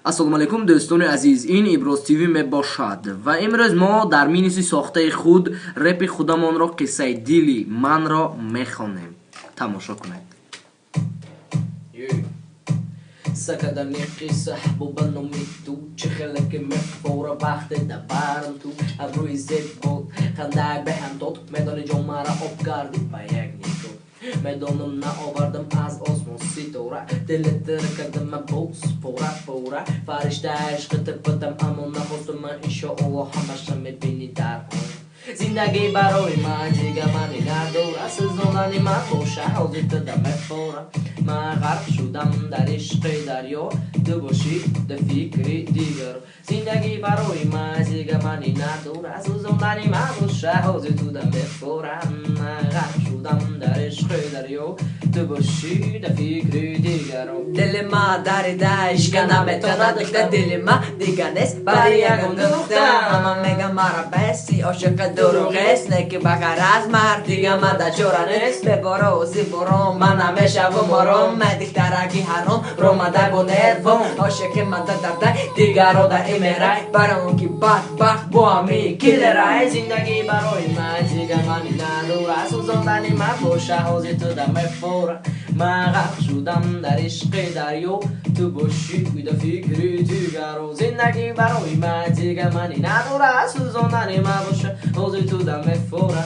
ассалому алайкум дӯстони азиз, ин Иброз ТВ мебошад ва имрӯз мо дар минуси сохтаи худ репи худамонро қиссаи дили манро мехонем. Тамошо кунед. Sakadani qissa buban umitu chikhalaki mefora baxte da baram tu abruy zebot qanday beham tot medoni jomara obgardi bayak niko medonum na ovardam az osmos sitora diletter kardam bos pora pora farishta ishqit badam amona xostum inshallah hamash mebini dar زندگی برای من دیگه منی نداره سزونانی من خوشه حاضر دادم مفورم من غرق شدم در عشق دریا تو باشی در فکری دیگر زندگی برای من دیگه منی نداره سزونانی من خوشه حاضر دادم مفورم من غرق شدم در عشق دریا تو باشی در فکری دیگر دل من در دهش کنم بتونه دکته دل من دیگه نیست برای یکم دکته اما میگم مرا بسی عاشق دروغست نکی بغیر از مرد دیگه من در جوره نیست ببارا و زیبارم من همیشه و مارم من دیگترگی حرام رو من در بونر وم عاشق من در درده دیگه رو در ایمره برای اون که بخت با همی کل رای زندگی برای من دیگه منی نداره سوزاندنی من باشه حاضر تو در مفوره من غرق شدم در عشق دریا تو باشی در فکری دیگه رو زندگی برای من دیگه منی نداره سوزاندنی من باشه حاضر تو در مفوره